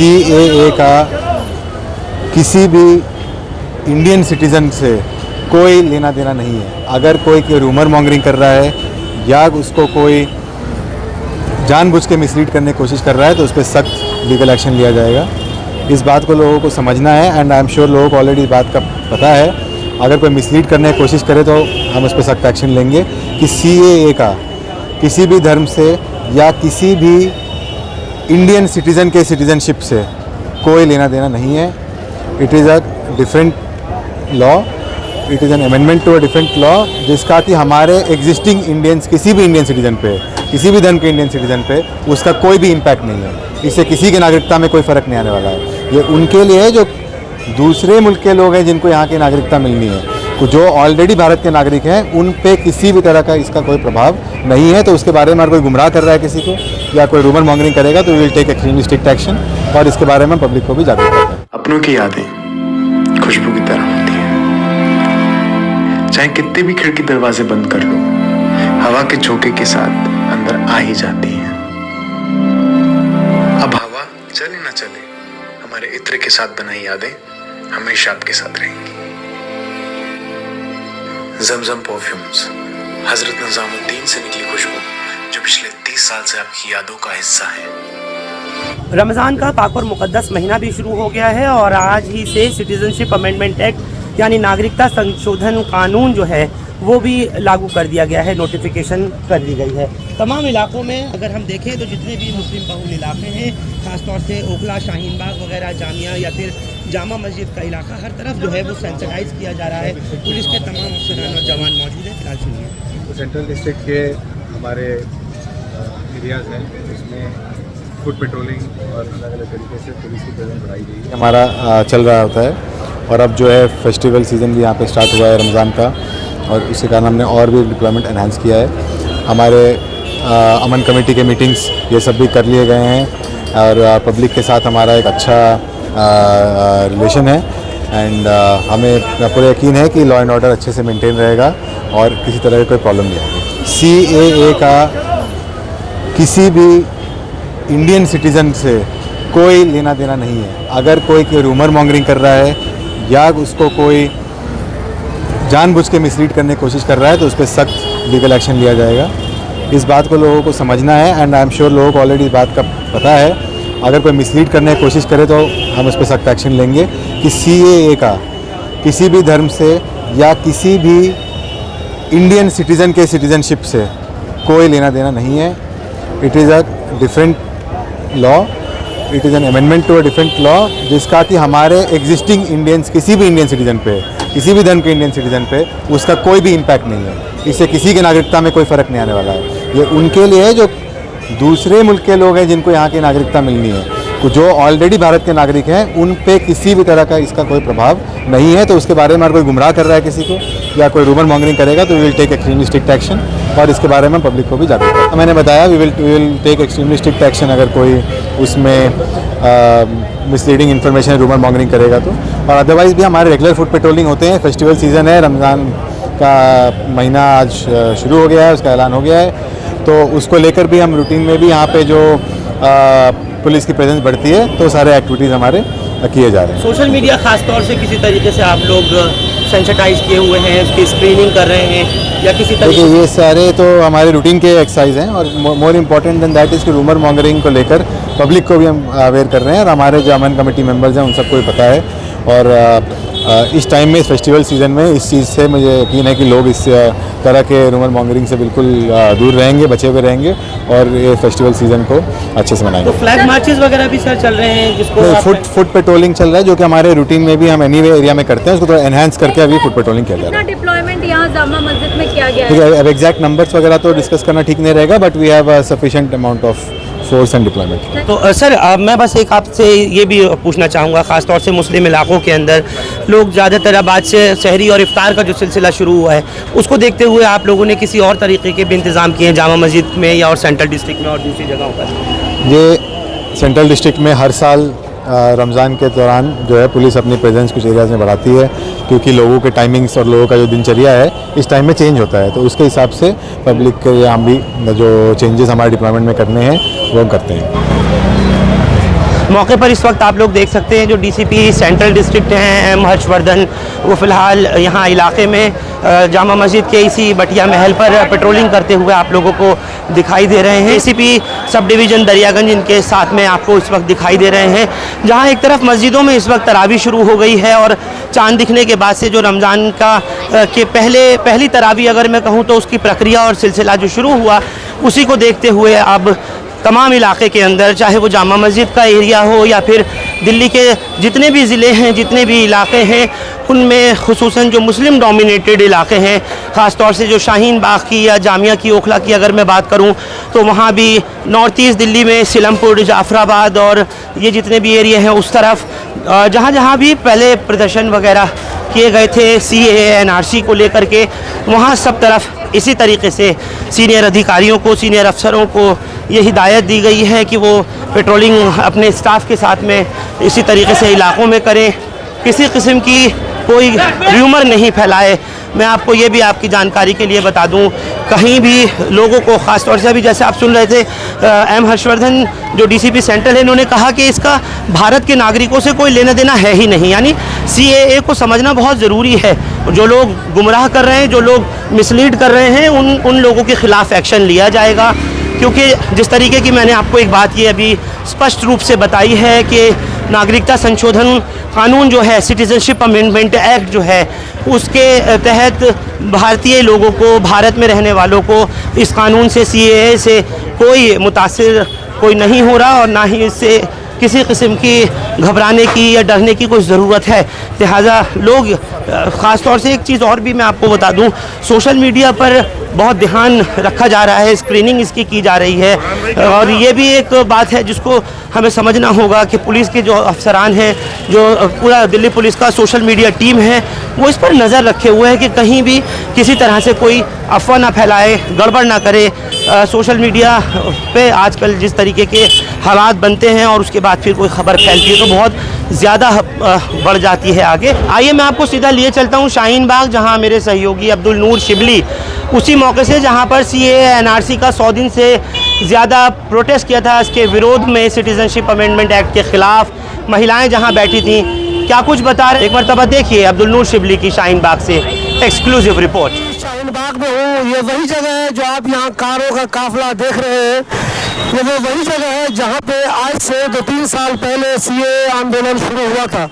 CAA का किसी भी इंडियन सिटीज़न से कोई लेना देना नहीं है। अगर कोई रूमर मॉन्गरिंग कर रहा है या उसको कोई जानबूझ के मिसलीड करने की कोशिश कर रहा है तो उस पर सख्त लीगल एक्शन लिया जाएगा। इस बात को लोगों को समझना है एंड आई एम श्योर लोगों को ऑलरेडी इस बात का पता है। अगर कोई मिसलीड करने की कोशिश करे तो हम उस पर सख्त एक्शन लेंगे कि CAA का किसी भी धर्म से या किसी भी इंडियन सिटीज़न के सिटीज़नशिप से कोई लेना देना नहीं है। It is a different law, it is an amendment to a different law जिसका कि हमारे एग्जिस्टिंग इंडियंस किसी भी इंडियन सिटीज़न पे, किसी भी धर्म के इंडियन सिटीज़न पे उसका कोई भी इम्पैक्ट नहीं है। इससे किसी की नागरिकता में कोई फ़र्क नहीं आने वाला है। ये उनके लिए है जो दूसरे मुल्क के लोग हैं जिनको यहाँ की नागरिकता मिलनी है। जो ऑलरेडी भारत के नागरिक हैं उन पे किसी भी तरह का इसका कोई प्रभाव नहीं है। तो उसके बारे में अगर कोई गुमराह कर रहा है किसी को या कोई रूमर मॉन्गरिंग करेगा तो we will take extremely strict action और इसके बारे में पब्लिक को भी जागरूक करते हैं। अपनों की यादें खुशबू की तरह होती हैं। चाहे कितने भी खिड़की दरवाजे बंद कर लो, हवा के झोंके के साथ अंदर आ ही जाती हैं। अब हवा चले ना चले, हमारे इत्र के साथ बनाई यादें हमेशा आपके साथ रहेंगी। जमजम परफ्यूम्स, हजरत निजामुद्दीन से निकली खुशबू जो पिछले 30 साल से आपकी यादों का हिस्सा है। रमज़ान का पाक और मुक़द्दस महीना भी शुरू हो गया है और आज ही से सिटीज़नशिप अमेंडमेंट एक्ट यानी नागरिकता संशोधन कानून जो है वो भी लागू कर दिया गया है, नोटिफिकेशन कर दी गई है। तमाम इलाकों में अगर हम देखें तो जितने भी मुस्लिम बहुल इलाके हैं, ख़ासतौर से ओखला, शाहीन बाग वगैरह, जामिया या फिर जामा मस्जिद का इलाका, हर तरफ जो है वो सेंसिटाइज किया जा रहा है। पुलिस के तमाम अफसरान और जवान मौजूद हैं। फिलहाल सुनिए। तो सेंट्रल डिस्ट्रिक्ट के हमारे एरियाज़ हैं उसमें फुट पेट्रोलिंग और अलग अलग तरीके से पुलिस की प्रेजेंस बढ़ाई गई है। हमारा चल रहा होता है और अब जो है फेस्टिवल सीज़न भी यहाँ पे स्टार्ट हुआ है रमज़ान का और उसके कारण हमने और भी डिप्लॉयमेंट एनहांस किया है। हमारे अमन कमेटी के मीटिंग्स ये सब भी कर लिए गए हैं और पब्लिक के साथ हमारा एक अच्छा रिलेशन है एंड हमें पूरा यकीन है कि लॉ एंड ऑर्डर अच्छे से मेंटेन रहेगा और किसी तरह की कोई प्रॉब्लम नहीं आएगी। CAA का किसी भी इंडियन सिटीज़न से कोई लेना देना नहीं है। अगर कोई रूमर मॉन्गरिंग कर रहा है या उसको कोई जानबूझ के मिसलीड करने की कोशिश कर रहा है तो उस पर सख्त लीगल एक्शन लिया जाएगा। इस बात को लोगों को समझना है एंड आई एम श्योर लोगों को ऑलरेडी इस बात का पता है। अगर कोई मिसलीड करने की कोशिश करे तो हम उस पर सख्त एक्शन लेंगे कि CAA का किसी भी धर्म से या किसी भी इंडियन सिटीज़न के सिटीज़नशिप से कोई लेना देना नहीं है। It is a different law, it is an amendment to a different law जिसका कि हमारे एग्जिस्टिंग इंडियंस किसी भी इंडियन सिटीज़न पे, किसी भी धर्म के इंडियन सिटीज़न पे उसका कोई भी इम्पैक्ट नहीं है। इससे किसी की नागरिकता में कोई फ़र्क नहीं आने वाला है। ये उनके लिए है जो दूसरे मुल्क के लोग हैं जिनको यहाँ की नागरिकता मिलनी है। जो ऑलरेडी भारत के नागरिक हैं उन पे किसी भी तरह का इसका कोई प्रभाव नहीं है। तो उसके बारे में अगर कोई गुमराह कर रहा है किसी को या कोई रूमर मॉन्गरिंग करेगा तो we will take extremely strict action और इसके बारे में पब्लिक को भी जागरूक करते हैं। मैंने बताया we will take extremely strict action अगर कोई उसमें मिसलीडिंग इन्फॉर्मेशन रूमर मॉन्गरिंग करेगा तो। और अदरवाइज़ भी हमारे रेगुलर फुट पेट्रोलिंग होते हैं। फेस्टिवल सीज़न है, रमज़ान का महीना आज शुरू हो गया है, उसका ऐलान हो गया है तो उसको लेकर भी हम रूटीन में भी यहाँ पे जो पुलिस की प्रेजेंस बढ़ती है तो सारे एक्टिविटीज़ हमारे किए जा रहे हैं। सोशल मीडिया खास तौर से किसी तरीके से आप लोग सेंसिटाइज किए हुए हैं, उसकी स्क्रीनिंग कर रहे हैं या किसी तरीके से? ये सारे तो हमारे रूटीन के एक्सरसाइज हैं और more important than that is कि रूमर मॉन्गरिंग को लेकर पब्लिक को भी हम अवेयर कर रहे हैं और हमारे जो अमन कमेटी मेंबर्स हैं उन सबको भी पता है। और इस टाइम में, इस फेस्टिवल सीज़न में इस चीज़ से मुझे यकीन है कि लोग इस तरह के रूमर मॉन्गरिंग से बिल्कुल दूर रहेंगे, बचे हुए रहेंगे और ये फेस्टिवल सीज़न को अच्छे से मनाएंगे। तो फ्लैग मार्चेस वगैरह भी सर चल रहे हैं जिसको फुट पेट्रोलिंग चल रहा है जो कि हमारे रूटीन में भी हम एनीवे एरिया में करते हैं, उसको थोड़ा एनहांस करके अभी फुट पेट्रोलिंग किया जा रहा है। डिप्लॉयमेंट यहाँ जामा मस्जिद में किया गया है। अब एग्जैक्ट नंबर्स वगैरह तो डिस्कस करना ठीक नहीं रहेगा but we have a sufficient amount of force and deployment. तो सर मैं बस एक आपसे ये भी पूछना चाहूँगा, ख़ासतौर से मुस्लिम इलाकों के अंदर लोग ज़्यादातर अब आज से सहरी और इफ्तार का जो सिलसिला शुरू हुआ है उसको देखते हुए आप लोगों ने किसी और तरीके के भी इंतज़ाम किए हैं जामा मस्जिद में या और सेंट्रल डिस्ट्रिक्ट में और दूसरी जगहों पर? ये सेंट्रल डिस्ट्रिक्ट में हर साल रमज़ान के दौरान जो है पुलिस अपनी प्रेजेंस कुछ एरियाज़ में बढ़ाती है क्योंकि लोगों के टाइमिंग्स और लोगों का जो दिनचर्या है इस टाइम में चेंज होता है। तो उसके हिसाब से पब्लिक के हम भी जो चेंजेस हमारे डिप्लॉयमेंट में करने हैं वो हम करते हैं। मौके पर इस वक्त आप लोग देख सकते हैं जो डीसीपी सेंट्रल डिस्ट्रिक्ट हैं एम हर्षवर्धन, वो फ़िलहाल यहाँ इलाके में जामा मस्जिद के इसी बटिया महल पर पेट्रोलिंग करते हुए आप लोगों को दिखाई दे रहे हैं। डीसीपी सब डिवीज़न दरियागंज इनके साथ में आपको इस वक्त दिखाई दे रहे हैं, जहाँ एक तरफ मस्जिदों में इस वक्त तरावी शुरू हो गई है और चाँद दिखने के बाद से जो रमज़ान का के पहली तरावी अगर मैं कहूँ तो उसकी प्रक्रिया और सिलसिला जो शुरू हुआ, उसी को देखते हुए अब तमाम इलाके के अंदर, चाहे वो जामा मस्जिद का एरिया हो या फिर दिल्ली के जितने भी ज़िले हैं, जितने भी इलाके हैं, उनमें खुसूसन जो मुस्लिम डोमिनेटेड इलाके हैं, ख़ास तौर से जो शाहीन बाग की या जामिया की ओखला की अगर मैं बात करूं तो वहाँ भी नॉर्थ ईस्ट दिल्ली में सिलमपुर, जाफराबाद और ये जितने भी एरिया हैं उस तरफ जहाँ जहाँ भी पहले प्रदर्शन वगैरह किए गए थे CAA NRC को लेकर के, वहाँ सब तरफ इसी तरीके से सीनियर अधिकारियों को, सीनियर अफसरों को ये हिदायत दी गई है कि वो पेट्रोलिंग अपने स्टाफ के साथ में इसी तरीके से इलाकों में करें, किसी किस्म की कोई र्यूमर नहीं फैलाए। मैं आपको ये भी आपकी जानकारी के लिए बता दूं, कहीं भी लोगों को, ख़ास तौर से अभी जैसे आप सुन रहे थे एम हर्षवर्धन जो DCP सेंट्रल है, इन्होंने कहा कि इसका भारत के नागरिकों से कोई लेना देना है ही नहीं, यानी CAA को समझना बहुत ज़रूरी है। जो लोग गुमराह कर रहे हैं, जो लोग मिसलीड कर रहे हैं, उन लोगों के ख़िलाफ़ एक्शन लिया जाएगा, क्योंकि जिस तरीके की मैंने आपको एक बात ये अभी स्पष्ट रूप से बताई है कि नागरिकता संशोधन कानून जो है, सिटीज़नशिप अमेंडमेंट एक्ट जो है, उसके तहत भारतीय लोगों को, भारत में रहने वालों को इस कानून से, CAA से कोई मुतासिर कोई नहीं हो रहा और ना ही इससे किसी किस्म की घबराने की या डरने की कोई ज़रूरत है। लिहाजा लोग, ख़ास तौर से एक चीज़ और भी मैं आपको बता दूं, सोशल मीडिया पर बहुत ध्यान रखा जा रहा है, स्क्रीनिंग इसकी की जा रही है और ये भी एक बात है जिसको हमें समझना होगा कि पुलिस के जो अफसरान हैं, जो पूरा दिल्ली पुलिस का सोशल मीडिया टीम है, वो इस पर नज़र रखे हुए हैं कि कहीं भी किसी तरह से कोई अफवाह ना फैलाए, गड़बड़ ना करे। सोशल मीडिया पे आजकल जिस तरीके के हालात बनते हैं और उसके बाद फिर कोई खबर फैलती है तो बहुत ज़्यादा बढ़ जाती है आगे। आइए मैं आपको सीधा लिए चलता हूँ शाहीन बाग, जहाँ मेरे सहयोगी अब्दुल नूर शिबली उसी मौके से, जहाँ पर CAA NRC का 100 दिन से ज़्यादा प्रोटेस्ट किया था, इसके विरोध में, सिटीज़नशिप अमेंडमेंट एक्ट के ख़िलाफ़ महिलाएं जहाँ बैठी थीं, क्या कुछ बता रहे, एक मरतबा देखिए अब्दुल नूर शिबली की शाहीन बाग से एक्सक्लूसिव रिपोर्ट। शाहीन बाग में हूँ, ये वही जगह है जो आप यहाँ कारों का काफिला देख रहे हैं, ये वो वही जगह है जहाँ पे आज से 2-3 साल पहले CAA आंदोलन शुरू हुआ था।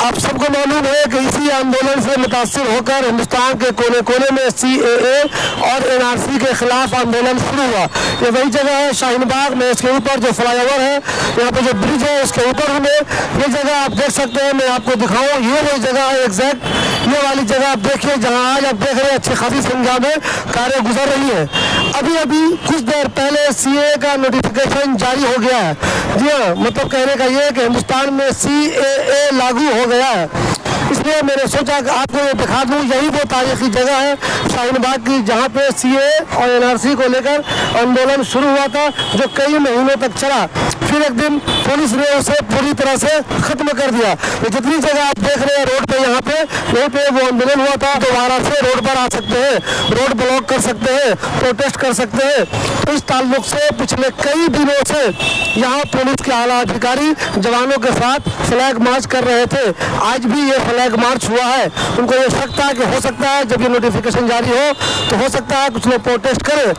आप सबको मालूम है कि इसी आंदोलन से मुतासिर होकर हिंदुस्तान के कोने कोने में CAA और NRC के खिलाफ आंदोलन शुरू हुआ। ये वही जगह है शाहीन बाग में, इसके ऊपर जो फ्लाईओवर है, यहाँ पे जो ब्रिज है, उसके ऊपर हूँ मैं। ये जगह आप देख सकते हैं, मैं आपको दिखाऊँ, ये वही जगह है एग्जैक्ट, ये वाली जगह आप देखिए जहाँ आज आप देख रहे हैं अच्छी खासी संख्या में कारें गुजर रही है। अभी कुछ देर पहले CAA का नोटिफिकेशन जारी हो गया है। जी हाँ, मतलब कहने का ये है कि हिंदुस्तान में CAA लागू हो गया है। इसलिए मैंने सोचा कि आपको ये दिखा दूँ, यही वो तारीखी जगह है शाहीन बाग की जहाँ पे CAA और NRC को लेकर आंदोलन शुरू हुआ था, जो कई महीनों तक चला। फिर एक दिन पुलिस ने उसे पूरी तरह से खत्म कर दिया। ये जितनी जगह आप देख रहे हैं रोड पे, यहाँ पे यहीं पे वो आंदोलन हुआ था, दोबारा से रोड पर आ सकते हैं, रोड ब्लॉक कर सकते हैं, प्रोटेस्ट कर सकते हैं। इस ताल्लुक से पिछले कई दिनों से यहाँ पुलिस के आला अधिकारी जवानों के साथ फ्लैग मार्च कर रहे थे। आज भी ये फ्लैग मार्च हुआ है। उनको ये शक था कि हो सकता है जब ये नोटिफिकेशन जारी हो तो हो सकता है कुछ लोग प्रोटेस्ट करें,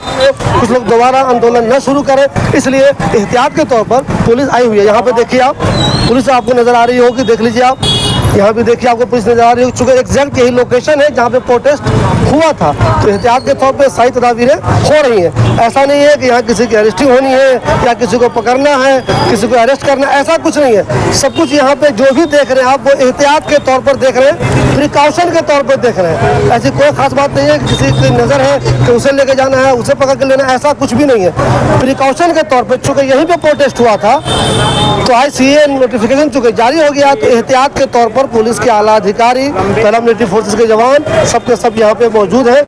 कुछ लोग दोबारा आंदोलन न शुरू करें, इसलिए एहतियात के तौर पर पुलिस आई हुई है। यहाँ पे देखिए आप, पुलिस आपको नजर आ रही होगी, देख लीजिए आप, यहाँ भी देखिए आपको पुलिस नजर आ रही है, चूंकि एग्जैक्ट यही लोकेशन है जहाँ पे प्रोटेस्ट हुआ था, तो एहतियात के तौर पे सारी तदाबीरें हो रही हैं। ऐसा नहीं है कि यहाँ किसी की अरेस्टिंग होनी है या किसी को पकड़ना है, किसी को अरेस्ट करना, ऐसा कुछ नहीं है। सब कुछ यहाँ पे जो भी देख रहे हैं आप, वो एहतियात के तौर पर देख रहे हैं, प्रिकॉशन के तौर पर देख रहे हैं। ऐसी कोई खास बात नहीं है कि किसी की नज़र है कि उसे लेके जाना है, उसे पकड़ के लेना, ऐसा कुछ भी नहीं है। प्रिकॉशन के तौर पर, चूँकि यहीं पर प्रोटेस्ट हुआ था, तो आज CAA नोटिफिकेशन चूँकि जारी हो गया, तो एहतियात के तौर पर पुलिस के आला अधिकारी, पैरामिलिट्री फोर्सेस के जवान सबके सब यहाँ पे मौजूद हैं।